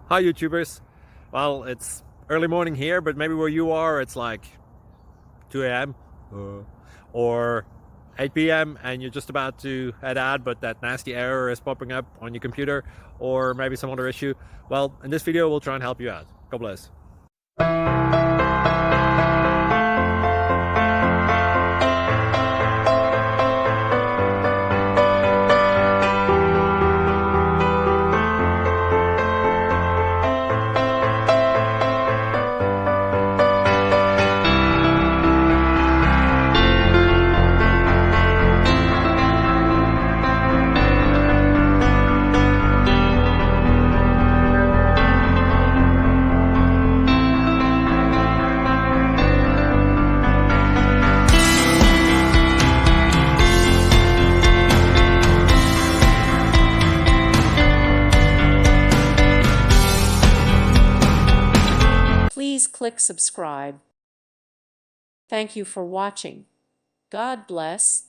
Hi YouTubers. Well, it's early morning here, but maybe where you are it's like 2 a.m. or 8 p.m. and you're just about to head out, but that nasty error is popping up on your computer, or maybe some other issue. Well, in this video we'll try and help you out. God bless. Please click subscribe. Thank you for watching. God bless.